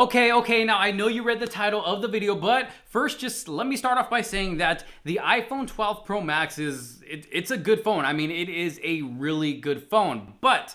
Okay, now I know you read the title of the video, but first just let me start off by saying that the iPhone 12 Pro Max it's a good phone. I mean, it is a really good phone, but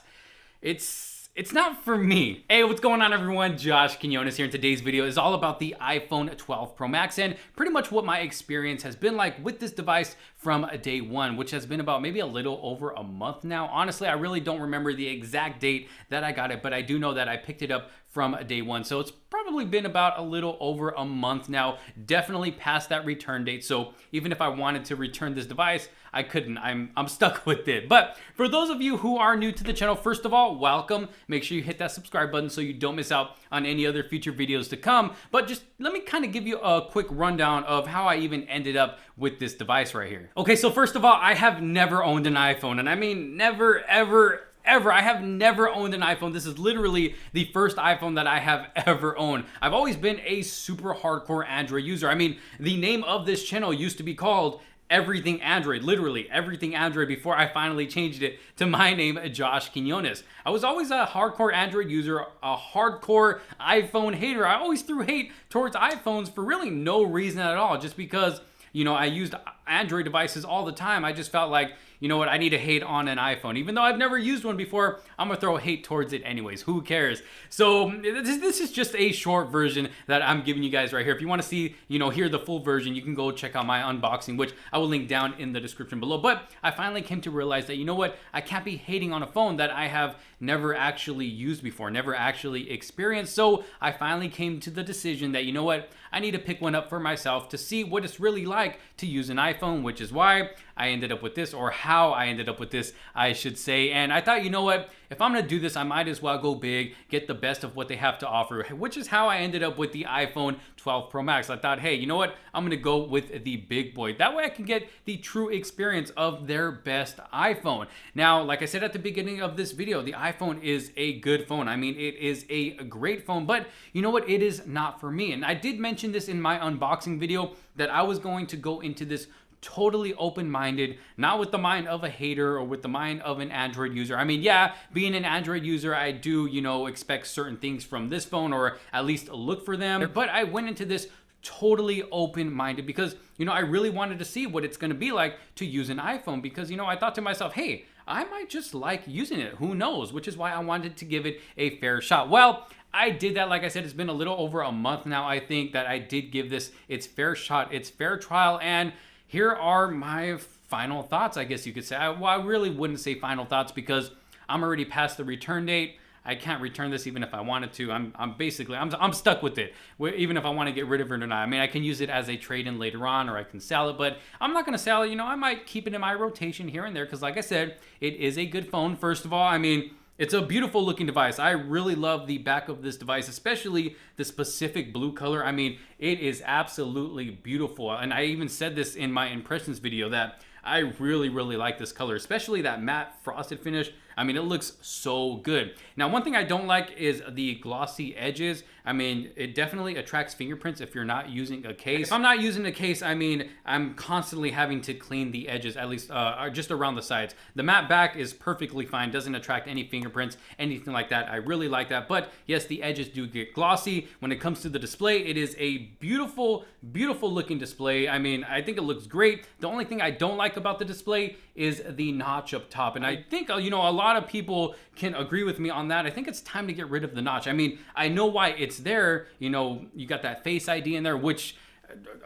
it's not for me. Hey, what's going on everyone? Josh Quinones here, and today's video is all about the iPhone 12 Pro Max and pretty much what my experience has been like with this device from day one, which has been about maybe a little over a month now. Honestly, I really don't remember the exact date that I got it, but I do know that I picked it up from day one. So it's probably been about a little over a month now, definitely past that return date. So even if I wanted to return this device, I couldn't. I'm stuck with it. But for those of you who are new to the channel, first of all, welcome. Make sure you hit that subscribe button so you don't miss out on any other future videos to come. But just let me kind of give you a quick rundown of how I even ended up with this device right here. Okay, so first of all, I have never owned an iPhone, and I mean never, ever. I have never owned an iPhone. This is literally the first iPhone that I have ever owned. I've always been a super hardcore Android user. I mean, the name of this channel used to be called Everything Android, literally Everything Android, before I finally changed it to my name, Josh Quinones. I was always a hardcore Android user, a hardcore iPhone hater. I always threw hate towards iPhones for really no reason at all, just because, you know, I used Android devices all the time. I just felt like, you know what, I need to hate on an iPhone. Even though I've never used one before, I'm gonna throw hate towards it anyways. Who cares? So this is just a short version that I'm giving you guys right here. If you wanna see, you know, hear the full version, you can go check out my unboxing, which I will link down in the description below. But I finally came to realize that, you know what, I can't be hating on a phone that I have never actually used before, never actually experienced. So I finally came to the decision that, you know what, I need to pick one up for myself to see what it's really like to use an iPhone, which is why I ended up with this, or how I ended up with this, I should say. And I thought, you know what, if I'm gonna do this, I might as well go big, get the best of what they have to offer, which is how I ended up with the iPhone 12 Pro Max. I thought, hey, you know what, I'm gonna go with the big boy. That way I can get the true experience of their best iPhone. Now, like I said at the beginning of this video, the iPhone is a good phone. I mean, it is a great phone, but you know what, it is not for me. And I did mention this in my unboxing video that I was going to go into this totally open-minded, not with the mind of a hater or with the mind of an Android user. I mean, yeah, being an Android user, I do, you know, expect certain things from this phone, or at least look for them. But I went into this totally open-minded because, you know, I really wanted to see what it's going to be like to use an iPhone, because, you know, I thought to myself, hey, I might just like using it. Who knows? Which is why I wanted to give it a fair shot. Well, I did that. Like I said, it's been a little over a month now, I think, that I did give this its fair shot, its fair trial, and here are my final thoughts, I guess you could say. Well, I really wouldn't say final thoughts because I'm already past the return date. I can't return this even if I wanted to. I'm stuck with it, even if I want to get rid of it or not. I mean, I can use it as a trade-in later on, or I can sell it, but I'm not going to sell it. You know, I might keep it in my rotation here and there because, like I said, it is a good phone. First of all, I mean, it's a beautiful looking device. I really love the back of this device, especially the specific blue color. I mean, it is absolutely beautiful. And I even said this in my impressions video that I really like this color, especially that matte frosted finish. I mean, it looks so good. Now, one thing I don't like is the glossy edges. I mean, it definitely attracts fingerprints if you're not using a case. If I'm not using a case, I mean, I'm constantly having to clean the edges, at least just around the sides. The matte back is perfectly fine, doesn't attract any fingerprints, anything like that. I really like that. But yes, the edges do get glossy. When it comes to the display, it is a beautiful looking display. I mean, I think it looks great. The only thing I don't like about the display is the notch up top. And I think, you know, a lot of people can agree with me on that. I think it's time to get rid of the notch. I mean, I know why it's there. You know, you got that Face ID in there, which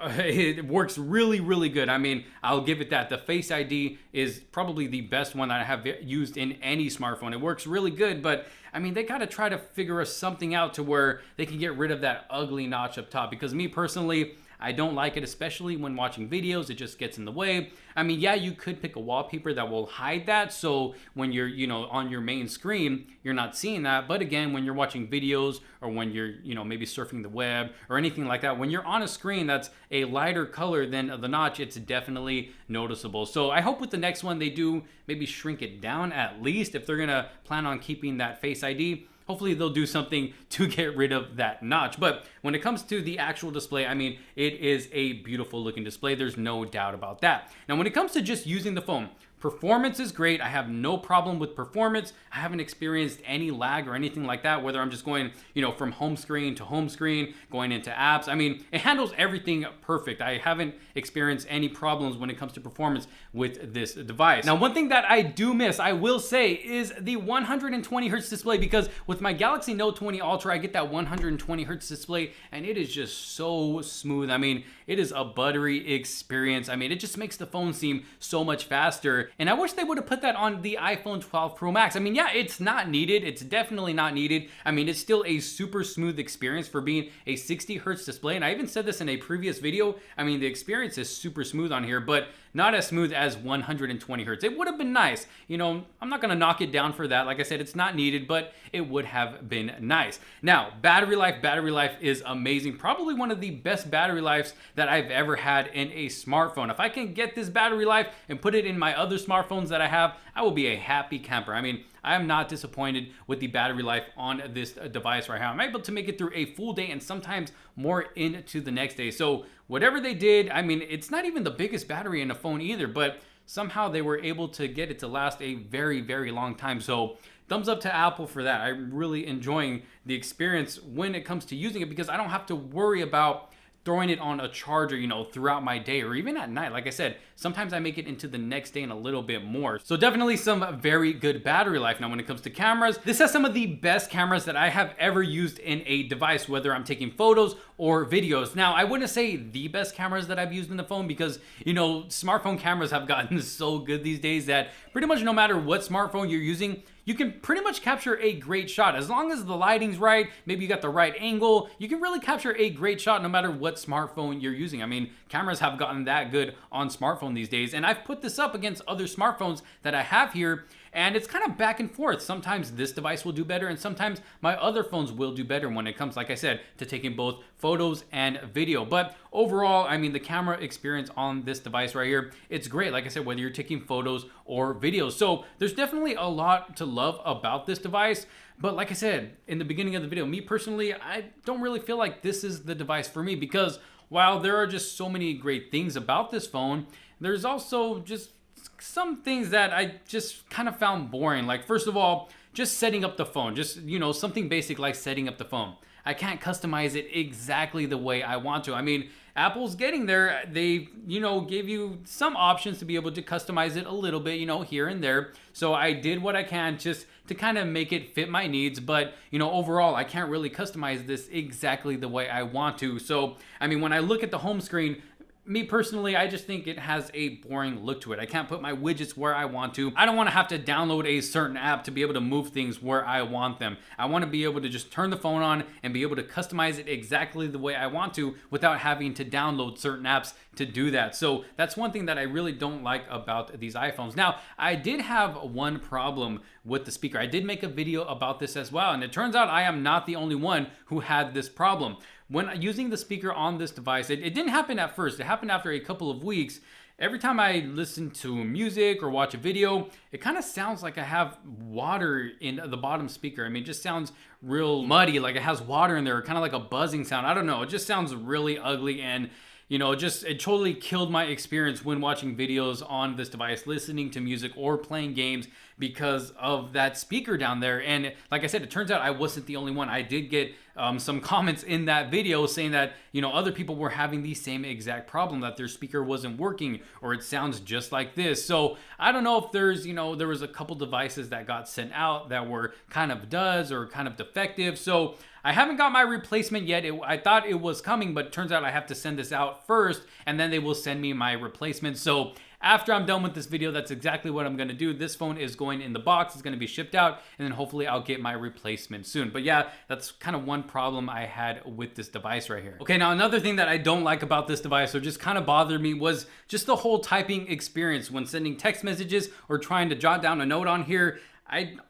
it works really good. I mean, I'll give it that. The Face ID is probably the best one that I have used in any smartphone. It works really good, but I mean, they got to try to figure something out to where they can get rid of that ugly notch up top, because me personally, I don't like it, especially when watching videos. It just gets in the way. I mean, yeah, you could pick a wallpaper that will hide that, so when you're, you know, on your main screen, you're not seeing that. But again, when you're watching videos, or when you're, you know, maybe surfing the web or anything like that, when you're on a screen that's a lighter color than the notch, it's definitely noticeable. So I hope with the next one they do maybe shrink it down, at least if they're gonna plan on keeping that Face ID. Hopefully they'll do something to get rid of that notch. But when it comes to the actual display, I mean, it is a beautiful looking display. There's no doubt about that. Now, when it comes to just using the phone, Performance is great. I have no problem with performance. I haven't experienced any lag or anything like that, whether I'm just going, from home screen to home screen, going into apps. I mean, it handles everything perfect. I haven't experienced any problems when it comes to performance with this device. Now, one thing that I do miss, I will say, is the 120 Hz display, because with my Galaxy Note 20 Ultra, I get that 120 Hz display and it is just so smooth. I mean, it is a buttery experience. I mean, it just makes the phone seem so much faster. And I wish they would have put that on the iPhone 12 Pro Max. I mean, yeah, it's not needed. It's definitely not needed. I mean, it's still a super smooth experience for being a 60 Hertz display. And I even said this in a previous video. I mean, the experience is super smooth on here, but not as smooth as 120 Hertz. It would have been nice. I'm not gonna knock it down for that. Like I said, it's not needed, but it would have been nice. Now, battery life is amazing. Probably one of the best battery lives that I've ever had in a smartphone. If I can get this battery life and put it in my other smartphones that I have, I will be a happy camper. I mean, I am not disappointed with the battery life on this device right now. I'm able to make it through a full day and sometimes more into the next day. So whatever they did, I mean, it's not even the biggest battery in a phone either, but somehow they were able to get it to last a very, very long time. So thumbs up to Apple for that. I'm really enjoying the experience when it comes to using it, because I don't have to worry about throwing it on a charger, throughout my day or even at night. Like I said, sometimes I make it into the next day and a little bit more. So definitely some very good battery life. Now, when it comes to cameras, this has some of the best cameras that I have ever used in a device, whether I'm taking photos or videos. Now, I wouldn't say the best cameras that I've used in the phone, because, smartphone cameras have gotten so good these days that pretty much no matter what smartphone you're using, you can pretty much capture a great shot. As long as the lighting's right, maybe you got the right angle, you can really capture a great shot no matter what smartphone you're using. I mean, cameras have gotten that good on smartphone these days. And I've put this up against other smartphones that I have here, and it's kind of back and forth. Sometimes this device will do better, and sometimes my other phones will do better when it comes, like I said, to taking both photos and video. But overall, I mean, the camera experience on this device right here, it's great. Like I said, whether you're taking photos or videos. So there's definitely a lot to love about this device. But like I said in the beginning of the video, me personally, I don't really feel like this is the device for me, because while there are just so many great things about this phone, there's also just some things that I just kind of found boring. Like, first of all, just setting up the phone, just, something basic like setting up the phone. I can't customize it exactly the way I want to. I mean, Apple's getting there. They, gave you some options to be able to customize it a little bit, here and there. So I did what I can just to kind of make it fit my needs. But, overall, I can't really customize this exactly the way I want to. So, I mean, when I look at the home screen, me personally, I just think it has a boring look to it. I can't put my widgets where I want to. I don't want to have to download a certain app to be able to move things where I want them. I want to be able to just turn the phone on and be able to customize it exactly the way I want to without having to download certain apps to do that. So that's one thing that I really don't like about these iPhones. Now, I did have one problem with the speaker. I did make a video about this as well, and it turns out I am not the only one who had this problem. When using the speaker on this device, it didn't happen at first. It happened after a couple of weeks. Every time I listen to music or watch a video, it kind of sounds like I have water in the bottom speaker. I mean, it just sounds real muddy, like it has water in there, kind of like a buzzing sound. I don't know. It just sounds really ugly, and it totally killed my experience when watching videos on this device, listening to music or playing games, because of that speaker down there. And like I said, it turns out I wasn't the only one. I did get some comments in that video saying that, other people were having the same exact problem, that their speaker wasn't working or it sounds just like this. So I don't know if there's, there was a couple devices that got sent out that were kind of duds or kind of defective. So I haven't got my replacement yet. I thought it was coming, but it turns out I have to send this out first and then they will send me my replacement. So after I'm done with this video, that's exactly what I'm going to do. This phone is going in the box. It's going to be shipped out, and then hopefully I'll get my replacement soon. But yeah, that's kind of one problem I had with this device right here. Okay, now another thing that I don't like about this device, or just kind of bothered me, was just the whole typing experience when sending text messages or trying to jot down a note on here.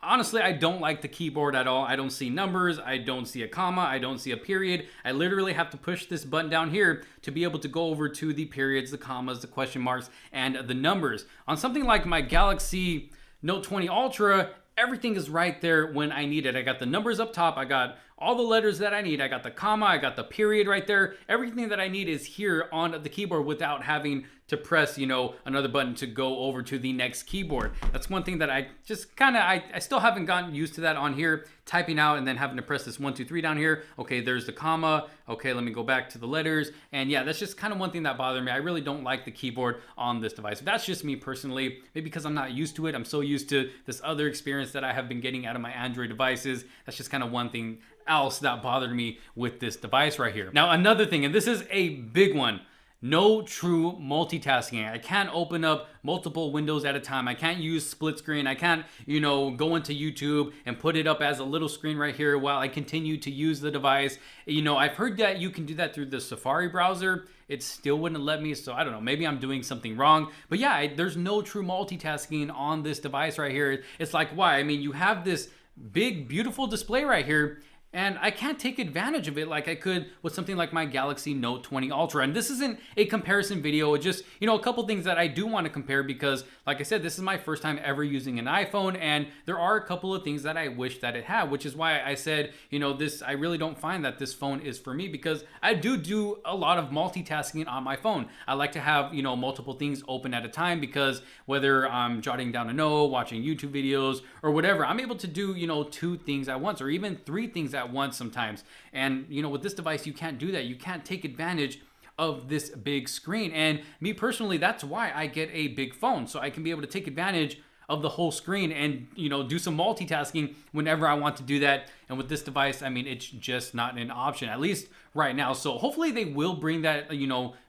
Honestly, I don't like the keyboard at all. I don't see numbers, I don't see a comma, I don't see a period. I literally have to push this button down here to be able to go over to the periods, the commas, the question marks, and the numbers. On something like my Galaxy Note 20 Ultra, everything is right there when I need it. I got the numbers up top, I got all the letters that I need. I got the comma, I got the period right there. Everything that I need is here on the keyboard without having to press, another button to go over to the next keyboard. That's one thing that I just I still haven't gotten used to that on here, typing out and then having to press this 1, 2, 3 down here. Okay, there's the comma. Okay, let me go back to the letters. And yeah, that's just kind of one thing that bothered me. I really don't like the keyboard on this device. That's just me personally, maybe because I'm not used to it. I'm so used to this other experience that I have been getting out of my Android devices. That's just kind of one thing else that bothered me with this device right here. Now, another thing, and this is a big one, no true multitasking. I can't open up multiple windows at a time. I can't use split screen. I can't, go into YouTube and put it up as a little screen right here while I continue to use the device. I've heard that you can do that through the Safari browser. It still wouldn't let me, so I don't know. Maybe I'm doing something wrong. But yeah, there's no true multitasking on this device right here. It's like, why? I mean, you have this big, beautiful display right here, and I can't take advantage of it like I could with something like my Galaxy Note 20 Ultra. And this isn't a comparison video. It's just, a couple things that I do want to compare because, like I said, this is my first time ever using an iPhone, and there are a couple of things that I wish that it had, which is why I said, I really don't find that this phone is for me because I do a lot of multitasking on my phone. I like to have, multiple things open at a time because whether I'm jotting down a note, watching YouTube videos, or whatever, I'm able to do, 2 things at once or even 3 things at once sometimes. And with this device, you can't do that. You can't take advantage of this big screen. And me personally, that's why I get a big phone, so I can be able to take advantage of the whole screen and do some multitasking whenever I want to do that. And with this device, I mean, it's just not an option, at least right now. So hopefully they will bring that,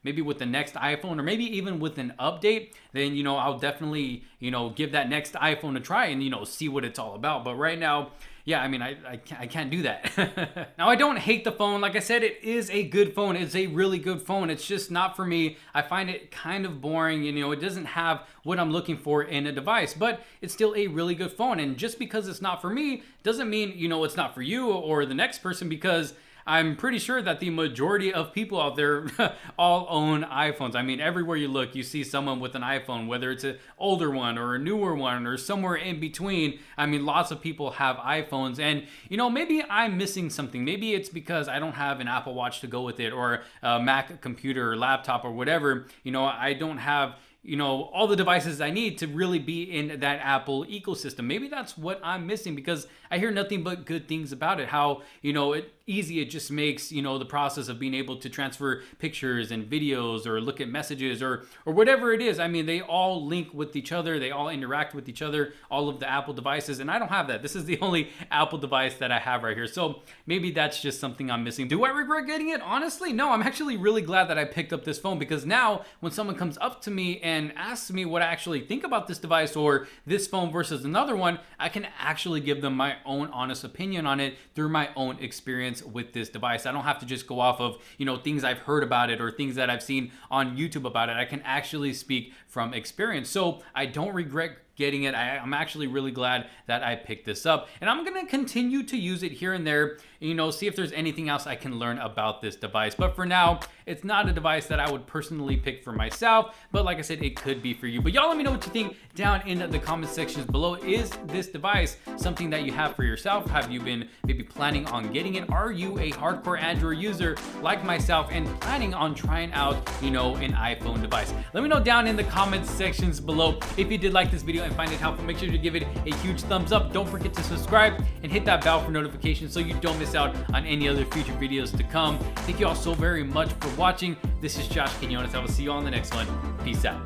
maybe with the next iPhone or maybe even with an update. Then I'll definitely give that next iPhone a try and see what it's all about. But right now, yeah, I mean, I can't do that. Now, I don't hate the phone. Like I said, it is a good phone. It's a really good phone. It's just not for me. I find it kind of boring. It doesn't have what I'm looking for in a device, but it's still a really good phone. And just because it's not for me doesn't mean, it's not for you or the next person, because I'm pretty sure that the majority of people out there all own iPhones. I mean, everywhere you look, you see someone with an iPhone, whether it's an older one or a newer one or somewhere in between. I mean, lots of people have iPhones, and maybe I'm missing something. Maybe it's because I don't have an Apple Watch to go with it, or a Mac computer or laptop or whatever. I don't have all the devices I need to really be in that Apple ecosystem. Maybe that's what I'm missing, because I hear nothing but good things about it. How, easy it just makes, the process of being able to transfer pictures and videos or look at messages or whatever it is. I mean, they all link with each other. They all interact with each other, all of the Apple devices. And I don't have that. This is the only Apple device that I have right here. So maybe that's just something I'm missing. Do I regret getting it? Honestly, no. I'm actually really glad that I picked up this phone, because now when someone comes up to me and asks me what I actually think about this device or this phone versus another one, I can actually give them my own honest opinion on it through my own experience with this device. I don't have to just go off of, things I've heard about it or things that I've seen on YouTube about it. I can actually speak from experience. So I don't regret getting it. I'm actually really glad that I picked this up, and I'm gonna continue to use it here and there, see if there's anything else I can learn about this device. But for now, it's not a device that I would personally pick for myself, but like I said, it could be for you. But y'all let me know what you think down in the comment sections below. Is this device something that you have for yourself? Have you been maybe planning on getting it? Are you a hardcore Android user like myself and planning on trying out, an iPhone device? Let me know down in the comment sections below. If you did like this video and find it helpful, make sure to give it a huge thumbs up. Don't forget to subscribe and hit that bell for notifications so you don't miss out on any other future videos to come. Thank you all so very much for watching. This is Josh Quinones. I will see you all in the next one. Peace out.